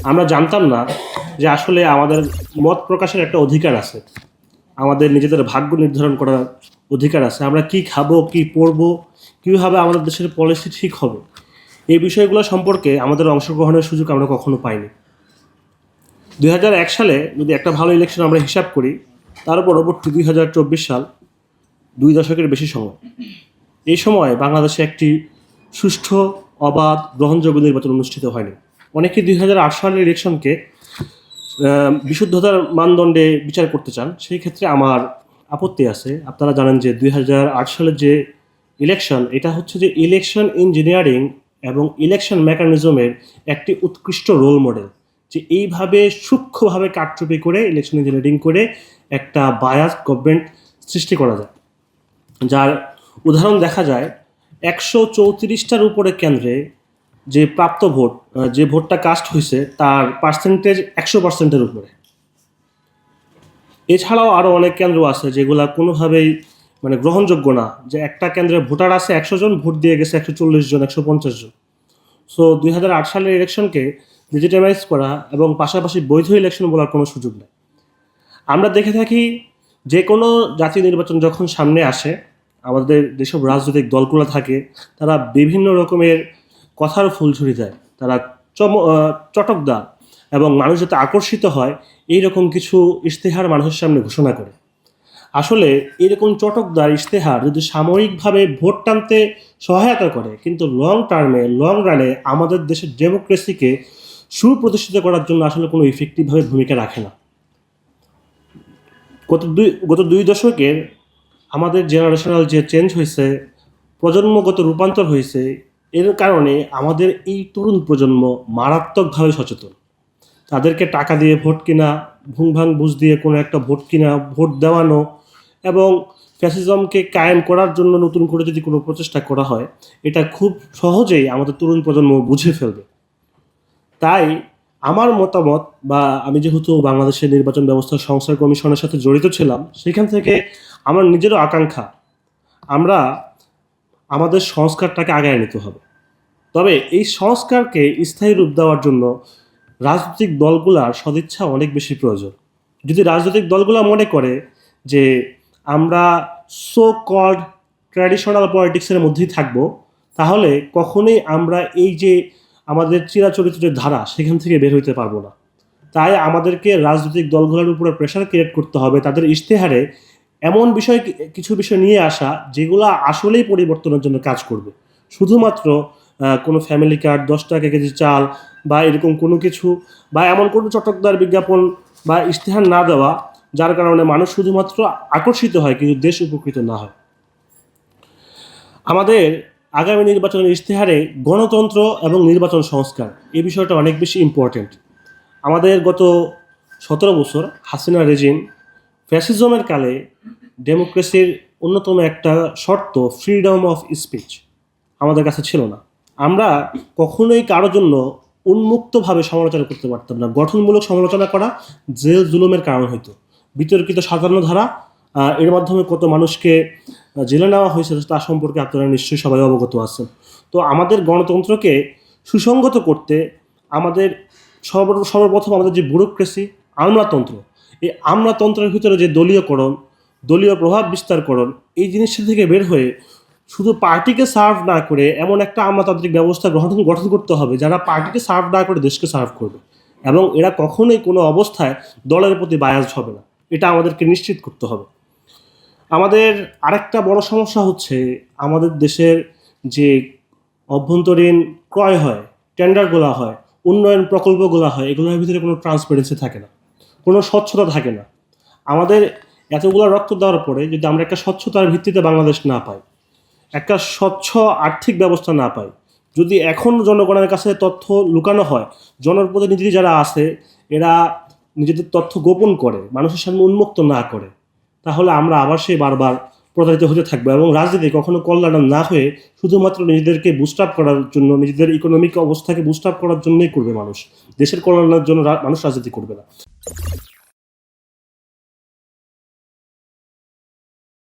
আমরা জানতাম না যে আসলে আমাদের মত প্রকাশের একটা অধিকার আছে, আমাদের নিজেদের ভাগ্য নির্ধারণ করার অধিকার আছে। আমরা কি খাবো, কি পরবো, কীভাবে আমাদের দেশের পলিসি ঠিক হবে, এই বিষয়গুলো সম্পর্কে আমাদের অংশগ্রহণের সুযোগ আমরা কখনো পাইনি। 2001 সালে যদি একটা ভালো ইলেকশন আমরা হিসাব করি, তার পরবর্তী 2024 সাল, 2 দশকের বেশি সময়। এই সময় বাংলাদেশে একটি সুষ্ঠু, অবাধ, গ্রহণযোগ্য নির্বাচন অনুষ্ঠিত হয়নি। অনেকে 2008 সালের ইলেকশনকে বিশুদ্ধতার মানদণ্ডে বিচার করতে চান। সেই ক্ষেত্রে আমার আপত্তি আছে। আপনারা জানেন যে 2008 সালের যে ইলেকশন, এটা হচ্ছে যে ইলেকশন ইঞ্জিনিয়ারিং এবং ইলেকশন মেকানিজমের একটি উৎকৃষ্ট রোল মডেল, যে এইভাবে সূক্ষ্মভাবে কারচুপি করে ইলেকশন ইঞ্জিনিয়ারিং করে একটা বায়াস গভর্নমেন্ট সৃষ্টি করা যায়। যার উদাহরণ দেখা যায় 134টার উপরে কেন্দ্রে যে প্রাপ্ত ভোট, যে ভোটটা কাস্ট হয়েছে তার পার্সেন্টেজ 100%-এর উপরে। এছাড়াও আরও অনেক কেন্দ্র আছে যেগুলা কোনোভাবেই গ্রহণযোগ্য না, যে একটা কেন্দ্রে ভোটার আছে 100 জন, ভোট দিয়ে গেছে 140 জন, 150 জন। সো 2008 সালের ইলেকশনকে ডিজিটালাইজ করা এবং পাশাপাশি বৈধ ইলেকশন বলার কোনো সুযোগ নেই। আমরা দেখে থাকি যে কোনো জাতীয় নির্বাচন যখন সামনে আসে, আমাদের যেসব রাজনৈতিক দলগুলো থাকে তারা বিভিন্ন রকমের কথার ফুলঝুরি দেয়, তারা চটকদার এবং মানুষ যাতে আকর্ষিত হয় এইরকম কিছু ইশতেহার মানুষের সামনে ঘোষণা করে। আসলে এরকম চটকদার ইশতেহার যদি সাময়িকভাবে ভোট টানতে সহায়তা করে, কিন্তু লং টার্মে, লং রানে আমাদের দেশের ডেমোক্রেসিকে সুপ্রতিষ্ঠিত করার জন্য আসলে কোনো ইফেক্টিভভাবে ভূমিকা রাখে না। গত দুই দশকের আমাদের জেনারেশনাল যে চেঞ্জ হয়েছে, প্রজন্মগত রূপান্তর হয়েছে, এর কারণে আমাদের এই তরুণ প্রজন্ম মারাত্মকভাবে সচেতন। তাদেরকে টাকা দিয়ে ভোট কিনা, ভুংভাং বুঝ দিয়ে কোনো একটা ভোট কিনা, ভোট দেওয়ানো এবং ফ্যাসিজমকে কায়েম করার জন্য নতুন করে যদি কোনো প্রচেষ্টা করা হয়, এটা খুব সহজেই আমাদের তরুণ প্রজন্ম বুঝে ফেলবে। তাই আমার মতামত, বা আমি যেহেতু বাংলাদেশের নির্বাচন ব্যবস্থা সংস্কার কমিশনের সাথে জড়িত ছিলাম, সেখান থেকে আমার নিজেরও আকাঙ্ক্ষা, আমরা আমাদের সংস্কারটাকে আগায় নিতে হবে। তবে এই সংস্কারকে স্থায়ী রূপ দেওয়ার জন্য রাজনৈতিক দলগুলার সদিচ্ছা অনেক বেশি প্রয়োজন। যদি রাজনৈতিক দলগুলো মনে করে যে আমরা সো কল্ড ট্র্যাডিশনাল পলিটিক্সের মধ্যেই থাকব, তাহলে কখনোই আমরা এই যে আমাদের চিরাচরিত্রের ধারা, সেখান থেকে বের হইতে পারবো না। তাই আমাদেরকে রাজনৈতিক দলগুলোর উপরে প্রেশার ক্রিয়েট করতে হবে, তাদের ইশতেহারে এমন কিছু বিষয় নিয়ে আসা যেগুলো আসলেই পরিবর্তনের জন্য কাজ করবে। শুধুমাত্র কোনো ফ্যামিলি কার্ড, 10 টাকা কেজি চাল বা এরকম কোনো কিছু, বা এমন কোনো চটকদার বিজ্ঞাপন বা ইশতেহার না দেওয়া যার কারণে মানুষ শুধুমাত্র আকর্ষিত হয় কিন্তু দেশ উপকৃত না হয়। আমাদের আগামী নির্বাচনের ইশতেহারে গণতন্ত্র এবং নির্বাচন সংস্কার, এই বিষয়টা অনেক বেশি ইম্পর্টেন্ট। আমাদের গত 17 বছর হাসিনা রেজিম ফ্যাসিজমের কালে ডেমোক্রেসির অন্যতম একটা শর্ত ফ্রিডম অফ স্পিচ আমাদের কাছে ছিল না। আমরা কখনোই কারোর জন্য উন্মুক্তভাবে সমালোচনা করতে পারতাম না। গঠনমূলক সমালোচনা করা জেল জুলুমের কারণ হইতো। বিতর্কিত 57 ধারা, এর মাধ্যমে কত মানুষকে জেলে নেওয়া হয়েছে তা সম্পর্কে আপনারা নিশ্চয়ই সবাই অবগত আছেন। তো আমাদের গণতন্ত্রকে সুসংগত করতে আমাদের সর্বপ্রথম আমাদের যে ব্যুরোক্রেসি, আমলাতন্ত্র, এই আমলাতন্ত্রের ভিতরে যে দলীয়করণ, দলীয় প্রভাব বিস্তারকরণ, এই জিনিসটা থেকে বের হয়ে শুধু পার্টিকে সার্ভ না করে এমন একটা আমলাতান্ত্রিক ব্যবস্থা গঠন করতে হবে যারা পার্টিকে সার্ভ না করে দেশকে সার্ভ করবে, এবং এরা কখনোই কোনো অবস্থায় দলের প্রতি বায়াসড হবে না। এটা আমাদেরকে নিশ্চিত করতে হবে। আমাদের আরেকটা বড় সমস্যা হচ্ছে আমাদের দেশের যে অভ্যন্তরীণ ক্রয় হয়, টেন্ডারগুলো হয়, উন্নয়ন প্রকল্পগুলো হয়, এগুলোর ভিতরে কোনো ট্রান্সপারেন্সি থাকে না, কোনো স্বচ্ছতা থাকে না। আমাদের এতগুলো রক্ত দেওয়ার পরে যদি আমরা একটা স্বচ্ছতার ভিত্তিতে বাংলাদেশ না পাই, একটা স্বচ্ছ আর্থিক ব্যবস্থা না পাই, যদি এখন জনগণের কাছে তথ্য লুকানো হয়, জনপ্রতিনিধি যারা আছে এরা নিজেদের তথ্য গোপন করে, মানুষের সামনে উন্মুক্ত না করে, তাহলে আমরা আবার সেই বারবার প্রতারিত হতে থাকবো এবং রাজনীতি কখনো কল্যাণ না হয়ে শুধুমাত্র নিজেদেরকে বুস্ট আপ করার জন্য, নিজেদের ইকোনমিক অবস্থাকে বুস্ট আপ করার জন্যই করবে মানুষ। দেশের কল্যাণের জন্য মানুষ রাজনীতি করবে না।